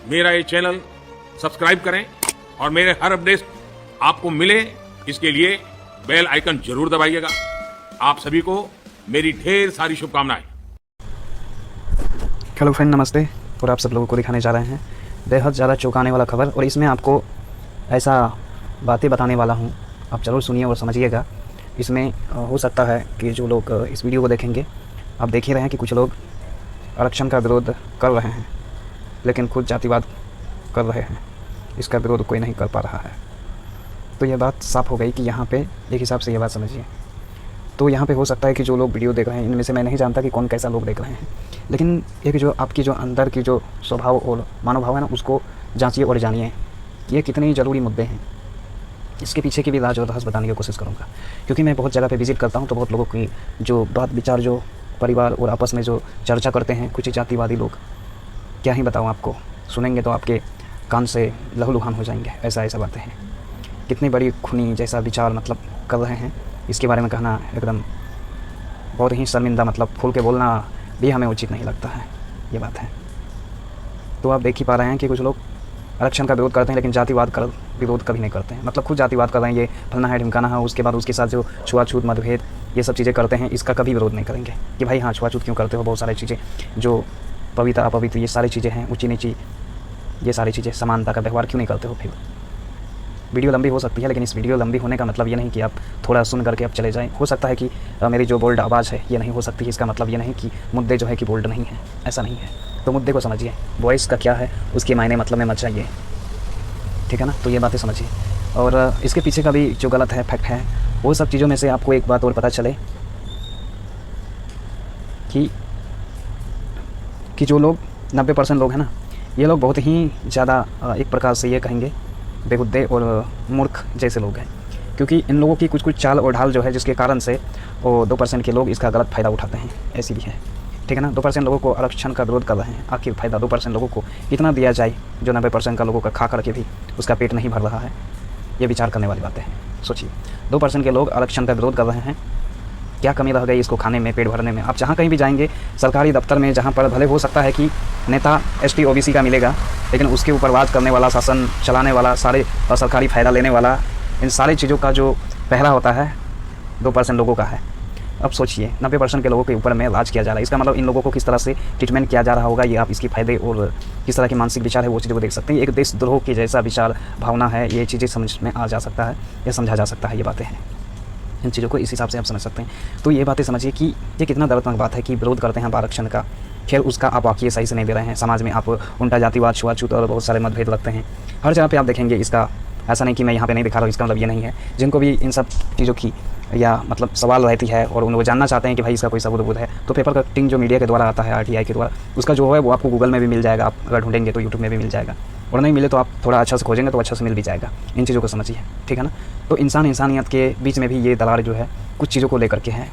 मेरा ये channel subscribe करें और मेरे हर अपडेट आपको मिले इसके लिए बेल आइकन जरूर दबाइएगा। आप सभी को मेरी ढेर सारी शुभकामनाएं। हेलो फ्रेंड, नमस्ते। और आप सब लोगों को दिखाने जा रहे हैं बेहद ज़्यादा चौंकाने वाला खबर, और इसमें आपको ऐसा बातें बताने वाला हूं, आप ज़रूर सुनिए और समझिएगा। इसमें हो सकता है कि जो लोग इस वीडियो को देखेंगे, आप देख ही रहे हैं कि कुछ लोग आरक्षण का विरोध कर रहे हैं, लेकिन खुद जातिवाद कर रहे हैं। इसका विरोध कोई नहीं कर पा रहा है। तो यह बात साफ़ हो गई कि यहाँ पे एक हिसाब से ये बात समझिए। तो यहाँ पे हो सकता है कि जो लोग वीडियो देख रहे हैं, इनमें से मैं नहीं जानता कि कौन कैसा लोग देख रहे हैं, लेकिन एक जो आपकी जो अंदर की जो स्वभाव और मनोभाव है ना, उसको जांचिए और जानिए कि ये कितने ज़रूरी मुद्दे हैं। इसके पीछे की भी राज और रहस्य बताने की कोशिश करूँगा, क्योंकि मैं बहुत जगह पे विजिट करता हूँ, तो बहुत लोगों की जो बात विचार, जो परिवार और आपस में जो चर्चा करते हैं कुछ जातिवादी लोग, क्या ही बताऊँ आपको। सुनेंगे तो आपके कान से लहूलुहान हो जाएंगे। ऐसा बातें हैं, कितनी बड़ी खूनी जैसा विचार मतलब कर रहे हैं। इसके बारे में कहना एकदम बहुत ही शर्मिंदा, मतलब खोल के बोलना भी हमें उचित नहीं लगता है, ये बात है। तो आप देख ही पा रहे हैं कि कुछ लोग आरक्षण का विरोध करते हैं, लेकिन जातिवाद का विरोध कभी नहीं करते हैं। मतलब खुद जातिवाद कर रहे हैं, ये फलना है ढिमकाना है, उसके बाद उसके साथ जो छुआछूत मतभेद ये सब चीज़ें करते हैं, इसका कभी विरोध नहीं करेंगे कि भाई हाँ छुआछूत क्यों करते हो। बहुत सारी चीज़ें जो पवित्र अपवित्र ये सारी चीज़ें हैं, ऊँची नीची ये सारी चीज़ें, समानता का व्यवहार क्यों नहीं करते हो। फिर वीडियो लंबी हो सकती है, लेकिन इस वीडियो लंबी होने का मतलब ये नहीं कि आप थोड़ा सुन करके अब चले जाएं। हो सकता है कि मेरी जो बोल्ड आवाज़ है ये नहीं हो सकती है, इसका मतलब ये नहीं कि मुद्दे जो है कि बोल्ड नहीं है, ऐसा नहीं है। तो मुद्दे को समझिए, वॉइस का क्या है उसके मायने मतलब में मत जाइए, ठीक है ना। तो ये बातें समझिए, और इसके पीछे का भी जो गलत है, फैक्ट है, वो सब चीज़ों में से आपको एक बात और पता चले कि जो लोग 90% लोग हैं ना, ये लोग बहुत ही ज़्यादा एक प्रकार से ये कहेंगे बेहुद्दे और मूर्ख जैसे लोग हैं, क्योंकि इन लोगों की कुछ चाल और ढाल जो है, जिसके कारण से वो 2% के लोग इसका गलत फ़ायदा उठाते हैं। ऐसी भी है, ठीक है ना। 2% लोगों को आरक्षण का विरोध कर रहे हैं, आखिर फ़ायदा 2% लोगों को कितना दिया जाए, जो 90% का लोगों का खा करके भी उसका पेट नहीं भर रहा है। ये विचार करने वाली बातें हैं। सोचिए, 2% के लोग आरक्षण का विरोध कर रहे हैं, क्या कमी रह गई इसको खाने में, पेट भरने में। आप जहाँ कहीं भी जाएंगे, सरकारी दफ्तर में, जहाँ पर भले हो सकता है कि नेता ST OBC का मिलेगा, लेकिन उसके ऊपर राज करने वाला, शासन चलाने वाला, सारे सरकारी फ़ायदा लेने वाला, इन सारी चीज़ों का जो पहरा होता है 2% लोगों का है। अब सोचिए, 90% के लोगों के ऊपर में राज किया जा रहा है। इसका मतलब इन लोगों को किस तरह से ट्रीटमेंट किया जा रहा होगा, ये आप इसकी फ़ायदे और किस तरह के मानसिक विचार है वो चीज़ों को देख सकते हैं। एक देशद्रोह के जैसा विचार भावना है, ये चीज़ें समझ में आ जा सकता है, ये समझा जा सकता है। ये बातें हैं, इन चीज़ों को इस हिसाब से आप समझ सकते हैं। तो ये बातें समझिए कि ये कितना दर्दनाक बात है कि विरोध करते हैं आप आरक्षण का, खैर उसका आप वाक़ई सही से नहीं दे रहे हैं। समाज में आप उल्टा जातिवाद, छुआछूत और बहुत सारे मतभेद रखते हैं हर जगह पे आप देखेंगे। इसका ऐसा नहीं कि मैं यहाँ पे नहीं दिखा रहा हूँ, इसका मतलब ये नहीं है। जिनको भी इन सब चीज़ों की या मतलब सवाल रहती है और उनको जानना चाहते हैं कि भाई इसका कोई सबूत है, तो पेपर कटिंग जो मीडिया के द्वारा आता है, RTI के द्वारा, उसका जो है वो आपको गूगल में भी मिल जाएगा। आप अगर ढूंढेंगे तो यूट्यूब में भी मिल जाएगा, और नहीं मिले तो आप थोड़ा अच्छा से खोजेंगे तो अच्छा से मिल भी जाएगा। इन चीज़ों को समझिए, ठीक है ना। तो इंसानियत के बीच में भी ये दरार जो है कुछ चीज़ों को लेकर के है।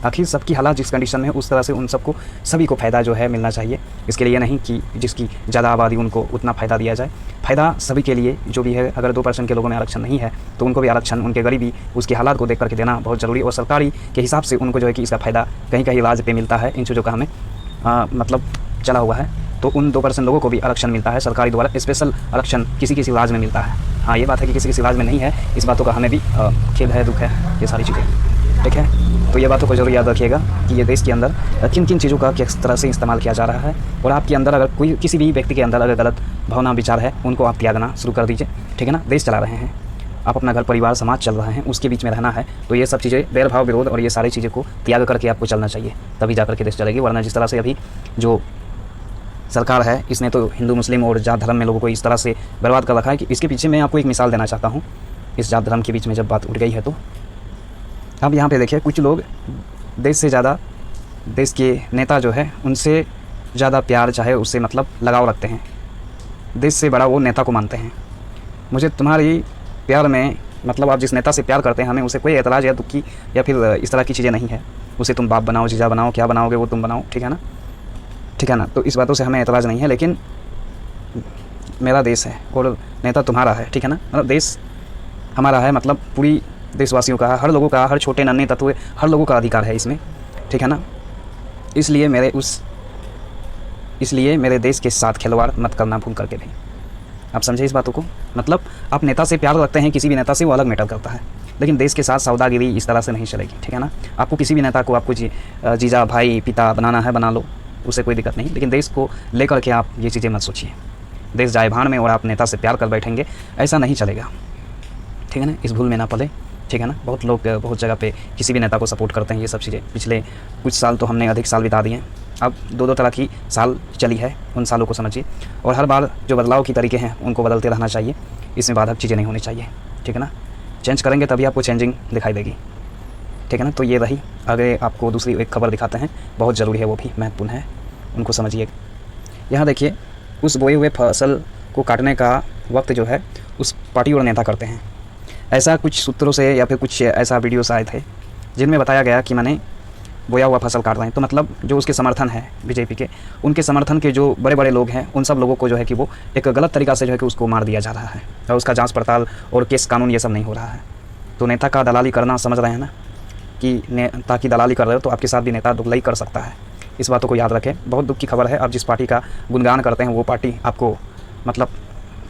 आखिर सबकी हालात जिस कंडीशन में है, उस तरह से उन सबको सभी को फ़ायदा जो है मिलना चाहिए। इसके लिए नहीं कि जिसकी ज़्यादा आबादी उनको उतना फ़ायदा दिया जाए। फ़ायदा सभी के लिए जो भी है। अगर 2% के लोगों में आरक्षण नहीं है तो उनको भी आरक्षण, उनके गरीबी, उसके हालात को देख करके देना बहुत ज़रूरी, और सरकारी के हिसाब से उनको जो है कि इसका फ़ायदा कहीं कहीं राज्य पे मिलता है। इन चीज़ों का हमें मतलब चला हुआ है। तो उन 2% लोगों को भी आरक्षण मिलता है सरकारी द्वारा। स्पेशल आरक्षण किसी राज्य में मिलता है। हाँ, ये बात है कि किसी राज्य में नहीं है, इस बातों का हमें भी खेद है, दुख है, ये सारी चीज़ें, ठीक है। तो ये बातों को जरूर याद रखिएगा कि ये देश के अंदर किन किन चीज़ों का किस तरह से इस्तेमाल किया जा रहा है। और आपके अंदर अगर कोई, किसी भी व्यक्ति के अंदर अगर गलत भावना विचार है, उनको आप त्यागना शुरू कर दीजिए, ठीक है ना। देश चला रहे हैं आप, अपना घर परिवार समाज चल रहे हैं, उसके बीच में रहना है, तो ये सब चीज़ें बैरभाव, विरोध और ये सारी चीज़ें को त्याग करके आपको चलना चाहिए, तभी जा करके देश चलेगी। वरना जिस तरह से अभी जो सरकार है, इसने तो हिंदू मुस्लिम और जात धर्म में लोगों को इस तरह से बर्बाद कर रखा है कि इसके पीछे मैं आपको एक मिसाल देना चाहता हूँ। इस जात धर्म के बीच में जब बात उठ गई है, तो अब यहाँ पे देखिए, कुछ लोग देश से ज़्यादा, देश के नेता जो है उनसे ज़्यादा प्यार, चाहे उससे मतलब लगाव रखते हैं। देश से बड़ा वो नेता को मानते हैं। मुझे तुम्हारी प्यार में मतलब आप जिस नेता से प्यार करते हैं, हमें उसे कोई एतराज़ या दुख की या फिर इस तरह की चीज़ें नहीं है। उसे तुम बाप बनाओ, जीजा बनाओ, क्या बनाओगे वो तुम बनाओ, ठीक है ना, ठीक है ना। तो इस बातों से हमें एतराज़ नहीं है, लेकिन मेरा देश है और नेता तुम्हारा है, ठीक है ना। मतलब देश हमारा है, मतलब पूरी देशवासियों का, हर लोगों का, हर छोटे नन्हे तत्व, हर लोगों का अधिकार है इसमें, ठीक है ना। इसलिए मेरे उस इसलिए मेरे देश के साथ खिलवाड़ मत करना भूल करके भी। आप समझे इस बातों को? मतलब आप नेता से प्यार रखते हैं, किसी भी नेता से, वो अलग मैटर करता है, लेकिन देश के साथ सौदागिरी इस तरह से नहीं चलेगी, ठीक है ना। आपको किसी भी नेता को आपको जीजा भाई पिता बनाना है, बना लो, उससे कोई दिक्कत नहीं, लेकिन देश को लेकर के आप ये चीज़ें मत सोचिए। देश जाए भाड़ में और आप नेता से प्यार कर बैठेंगे, ऐसा नहीं चलेगा, ठीक है ना। इस भूल में ना पड़े, ठीक है ना। बहुत लोग बहुत जगह पे किसी भी नेता को सपोर्ट करते हैं, ये सब चीज़ें पिछले कुछ साल तो हमने अधिक साल बिता दिए हैं। अब दो तरह की साल चली है, उन सालों को समझिए, और हर बार जो बदलाव की तरीके हैं उनको बदलते रहना चाहिए, इसमें बाधक चीज़ें नहीं होनी चाहिए, ठीक है ना। चेंज करेंगे तभी आपको चेंजिंग दिखाई देगी, ठीक है ना। तो ये रही। आगे आपको दूसरी एक खबर दिखाते हैं, बहुत ज़रूरी है, वो भी महत्वपूर्ण है, उनको समझिए। यहाँ देखिए, उस बोए हुए फसल को काटने का वक्त जो है उस पार्टी और नेता करते हैं। ऐसा कुछ सूत्रों से या फिर कुछ ऐसा वीडियोस आए थे जिनमें बताया गया कि मैंने बोया हुआ फसल काट रहे हैं, तो मतलब जो उसके समर्थन है बीजेपी के, उनके समर्थन के जो बड़े बड़े लोग हैं, उन सब लोगों को जो है कि वो एक गलत तरीक़ा से जो है कि उसको मार दिया जा रहा है, और उसका जांच पड़ताल और केस कानून ये सब नहीं हो रहा है। तो नेता का दलाली करना, समझ रहे हैं ना, कि नेता की दलाली कर रहे हो तो आपके साथ भी नेता दुगलई कर सकता है। इस बातों को याद रखें। बहुत दुख की खबर है, आप जिस पार्टी का गुणगान करते हैं वो पार्टी आपको मतलब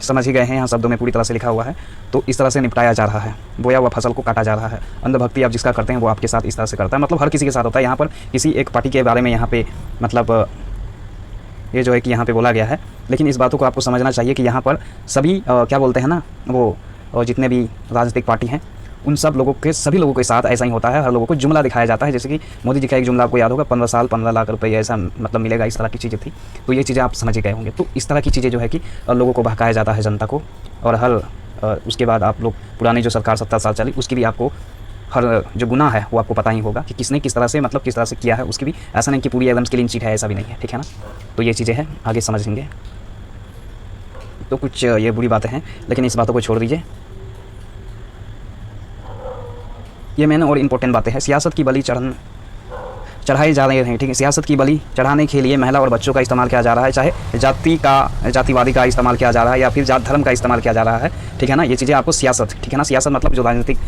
समझ ही गए हैं, यहाँ शब्दों में पूरी तरह से लिखा हुआ है, तो इस तरह से निपटाया जा रहा है, बोया हुआ फसल को काटा जा रहा है। अंधभक्ति आप जिसका करते हैं वो आपके साथ इस तरह से करता है, मतलब हर किसी के साथ होता है। यहाँ पर किसी एक पार्टी के बारे में यहाँ पे मतलब ये जो है कि यहाँ पे बोला गया है, लेकिन इस बातों को आपको समझना चाहिए कि यहाँ पर सभी क्या बोलते हैं ना, वो जितने भी राजनीतिक पार्टी हैं उन सब लोगों के, सभी लोगों के साथ ऐसा ही होता है। हर लोगों को जुमला दिखाया जाता है, जैसे कि मोदी जी का एक जुमला आपको याद होगा, 15 साल 15 लाख रुपए ऐसा मतलब मिलेगा, इस तरह की चीज़ें थी। तो ये चीज़ें आप समझ ही गए होंगे। तो इस तरह की चीज़ें जो है कि लोगों को बहकाया जाता है, जनता को, और हर उसके बाद आप लोग पुरानी जो सरकार 70 साल चली उसकी भी आपको हर जो गुनाह है वो आपको पता ही होगा कि किसने किस तरह से मतलब किस तरह से किया है, उसकी भी ऐसा नहीं कि पूरी एकदम क्लीन चिट है, ऐसा भी नहीं है, ठीक है ना। तो ये चीज़ें हैं, आगे समझेंगे। तो कुछ ये बुरी बातें हैं, लेकिन इस बातों को छोड़ दीजिए। ये मेन और इम्पोर्टेंट बातें हैं। सियासत की बलि चढ़ाई जा रही है, ठीक है। सियासत की बलि चढ़ाने के लिए महिला और बच्चों का इस्तेमाल किया जा रहा है, चाहे जातिवादी का इस्तेमाल किया जा रहा है या फिर जात धर्म का इस्तेमाल किया जा रहा है, ठीक है ना। ये चीज़ें आपको सियासत, ठीक है ना। सियासत मतलब जो राजनीतिक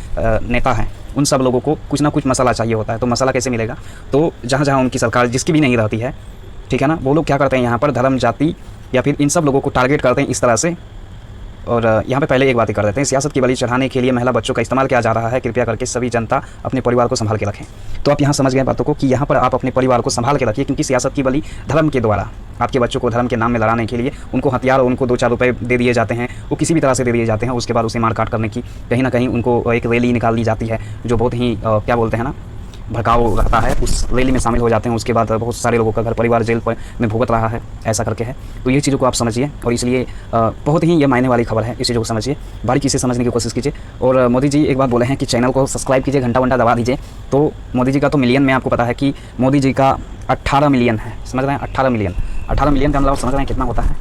नेता हैं उन सब लोगों को कुछ ना कुछ मसाला चाहिए होता है। तो मसाला कैसे मिलेगा? तो जहाँ जहाँ उनकी सरकार जिसकी भी नहीं रहती है, ठीक है ना, वो लोग क्या करते हैं, यहाँ पर धर्म जाति या फिर इन सब लोगों को टारगेट करते हैं इस तरह से। और यहाँ पे पहले एक बात ही कर देते हैं, सियासत की बलि चढ़ाने के लिए महिला बच्चों का इस्तेमाल किया जा रहा है। कृपया करके सभी जनता अपने परिवार को संभाल के रखें। तो आप यहाँ समझ गए बातों को कि यहाँ पर आप अपने परिवार को संभाल के रखिए, क्योंकि सियासत की बलि धर्म के द्वारा आपके बच्चों को धर्म के नाम में लड़ाने के लिए उनको हथियार और उनको 2-4 रुपये दे दिए जाते हैं, वो किसी भी तरह से दे दिए जाते हैं। उसके बाद उसे मारकाट करने की कहीं ना कहीं उनको एक रैली निकाल दी जाती है, जो बहुत ही क्या बोलते हैं ना, भड़काऊ रहता है। उस रैली में शामिल हो जाते हैं, उसके बाद बहुत सारे लोगों का घर परिवार जेल में भुगत रहा है, ऐसा करके है। तो ये चीज़ों को आप समझिए, और इसलिए बहुत ही ये मायने वाली खबर है। इस चीज़ों को समझिए, बारीकी से समझने की कोशिश कीजिए। और मोदी जी एक बात बोले हैं कि चैनल को सब्सक्राइब कीजिए, घंटा वंटा दबा दीजिए। तो मोदी जी का तो मिलियन में आपको पता है कि मोदी जी का 18 मिलियन है, समझ रहे हैं, 18 मिलियन। 18 मिलियन का मतलब समझ रहे हैं कितना होता है?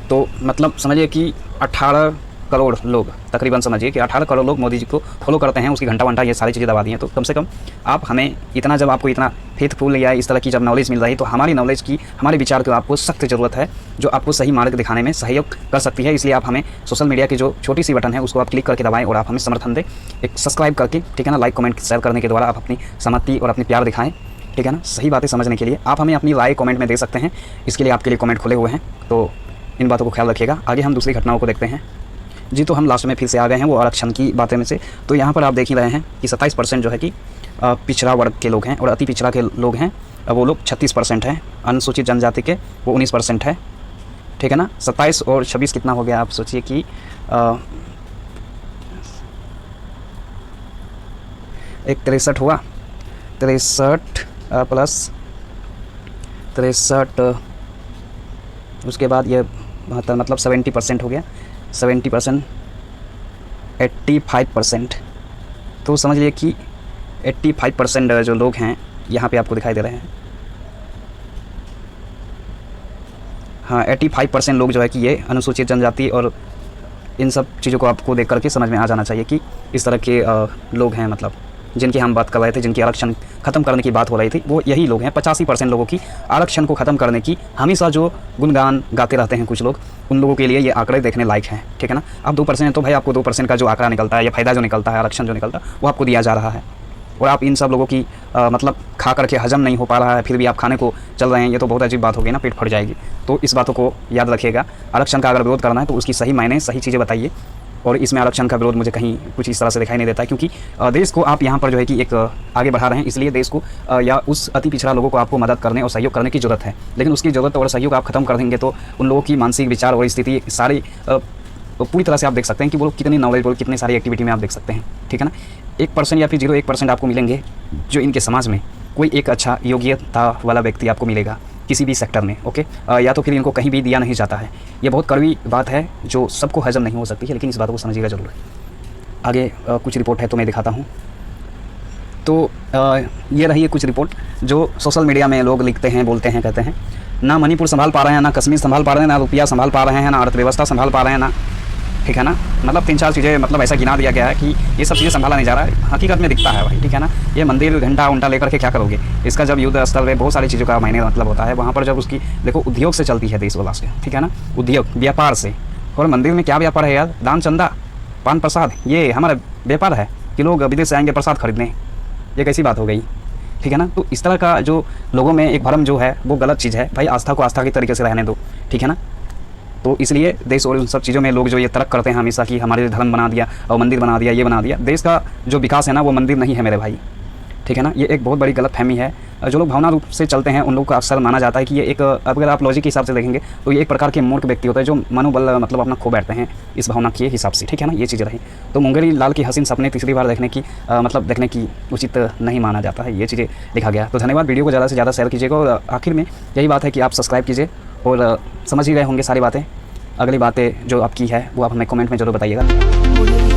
तो मतलब समझिए कि 18 करोड़ लोग, तकरीबन समझिए कि 18 करोड़ लोग मोदी जी को फॉलो करते हैं, उसकी घंटा वंटा ये सारी चीज़ें दबा दी हैं। तो कम से कम आप हमें इतना, जब आपको इतना फेथफुल या इस तरह की जब नॉलेज मिल रही है, तो हमारी नॉलेज की, हमारे विचार की आपको सख्त ज़रूरत है, जो आपको सही मार्ग दिखाने में सहयोग कर सकती है। इसलिए आप हमें सोशल मीडिया की जो छोटी सी बटन है उसको आप क्लिक करके दबाएं और आप हमें समर्थन दें, एक सब्सक्राइब करके, ठीक है ना, लाइक कमेंट शेयर करने के द्वारा आप अपनी सहमति और अपनी प्यार दिखाएँ, ठीक है ना। सही बातें समझने के लिए आप हमें अपनी राय कमेंट में दे सकते हैं, इसके लिए आपके लिए कमेंट खुले हुए हैं। तो इन बातों को ख्याल रखिएगा। आगे हम दूसरी घटनाओं को देखते हैं जी। तो हम लास्ट में फिर से आ गए हैं वो आरक्षण की बातें में से। तो यहाँ पर आप देख ही रहे हैं कि 27% जो है कि पिछड़ा वर्ग के लोग हैं, और अति पिछड़ा के लोग हैं वो लोग 36% हैं। अनुसूचित जनजाति के वो 19% है, ठीक है ना। 27 और 26 कितना हो गया? आप सोचिए कि एक 63 हुआ, 63 प्लस 63, उसके बाद ये 72 मतलब 70% हो गया। 70%, 85%। तो समझ लिए कि 85% जो लोग हैं यहाँ पे आपको दिखाई दे रहे हैं। हाँ, 85% लोग जो है कि ये अनुसूचित जनजाति, और इन सब चीज़ों को आपको देख करके समझ में आ जाना चाहिए कि इस तरह के लोग हैं, मतलब जिनकी हम बात कर रहे थे, जिनकी आरक्षण ख़त्म करने की बात हो रही थी, वो यही लोग हैं। 85% लोगों की आरक्षण को ख़त्म करने की हमेशा जो गुणगान गाते रहते हैं कुछ लोग, उन लोगों के लिए ये आंकड़े देखने लायक हैं, ठीक है ना। आप 2% तो भाई आपको 2% का जो आंकड़ा निकलता है या फ़ायदा जो निकलता है, आरक्षण जो निकलता है, वो आपको दिया जा रहा है, और आप इन सब लोगों की मतलब खा करके हजम नहीं हो पा रहा है फिर भी आप खाने को चल रहे हैं, ये तो बहुत अजीब बात हो गई ना, पेट फट जाएगी। तो इस बातों को याद रखिएगा। आरक्षण का अगर विरोध करना है तो उसकी सही मायने सही चीज़ें बताइए। और इसमें आरक्षण का विरोध मुझे कहीं कुछ इस तरह से दिखाई नहीं देता है, क्योंकि देश को आप यहाँ पर जो है कि एक आगे बढ़ा रहे हैं, इसलिए देश को या उस अति पिछड़ा लोगों को आपको मदद करने और सहयोग करने की ज़रूरत है। लेकिन उसकी ज़रूरत और सहयोग आप खत्म कर देंगे तो उन लोगों की मानसिक विचार और स्थिति सारी पूरी तरह से आप देख सकते हैं कि वो कितनी नॉलेजबल, कितनी सारी एक्टिविटी में आप देख सकते हैं, ठीक है ना। 1% या फिर 0.1% आपको मिलेंगे जो इनके समाज में कोई एक अच्छा योग्यता वाला व्यक्ति आपको मिलेगा किसी भी सेक्टर में, ओके। या तो फिर इनको कहीं भी दिया नहीं जाता है। ये बहुत कड़वी बात है जो सबको हजम नहीं हो सकती है, लेकिन इस बात को समझिएगा जरूर। आगे कुछ रिपोर्ट है तो मैं दिखाता हूँ। तो ये रही है कुछ रिपोर्ट जो सोशल मीडिया में लोग लिखते हैं, बोलते हैं, कहते हैं ना मणिपुर संभाल पा रहे हैं, ना कश्मीर संभाल पा रहे हैं, ना रुपया संभाल पा रहे हैं, ना अर्थव्यवस्था संभाल पा रहे हैं, ना, ठीक है ना। मतलब 3-4 चीज़ें मतलब ऐसा गिना दिया गया है कि ये सब चीज़ें संभाला नहीं जा रहा है। हकीकत में दिखता है भाई, ठीक है ना। ये मंदिर घंटा उंटा लेकर के क्या करोगे? इसका जब युद्ध स्थल में बहुत सारी चीज़ों का मायने मतलब होता है, वहाँ पर जब उसकी देखो उद्योग से चलती है देश वाला से, ठीक है ना, उद्योग व्यापार से। और मंदिर में क्या व्यापार है यार? दान चंदा, पान प्रसाद, ये हमारा व्यापार है कि लोग विदेश से आएंगे प्रसाद खरीदने। ये कैसी बात हो गई, ठीक है ना। तो इस तरह का जो लोगों में एक भ्रम जो है वो गलत चीज़ है भाई। आस्था को आस्था के तरीके से रहने दो, ठीक है ना। तो इसलिए देश और उन सब चीज़ों में लोग जो ये तर्क करते हैं हमेशा कि हमारे धर्म बना दिया और मंदिर बना दिया, ये बना दिया। देश का जो विकास है ना वो मंदिर नहीं है मेरे भाई, ठीक है ना। ये एक बहुत बड़ी गलतफहमी है। जो लोग भावना रूप से चलते हैं उन लोगों का अक्सर माना जाता है कि ये एक, अगर आप लॉजिक के हिसाब से देखेंगे तो ये एक प्रकार के मूर्ख व्यक्ति होता है जो मनोबल मतलब अपना खो बैठते हैं इस भावना के हिसाब से, ठीक है ना। ये चीज़ें रही। तो मुंगेरी लाल की हसीन सपने तीसरी बार देखने की मतलब देखने की उचित नहीं माना जाता है, ये चीज़ें लिखा गया। तो धन्यवाद। वीडियो को ज़्यादा से ज़्यादा शेयर कीजिएगा और आखिर में यही बात है कि आप सब्सक्राइब कीजिए और समझ ही गए होंगे सारी बातें। अगली बातें जो आपकी है वो आप हमें कमेंट में ज़रूर बताइएगा।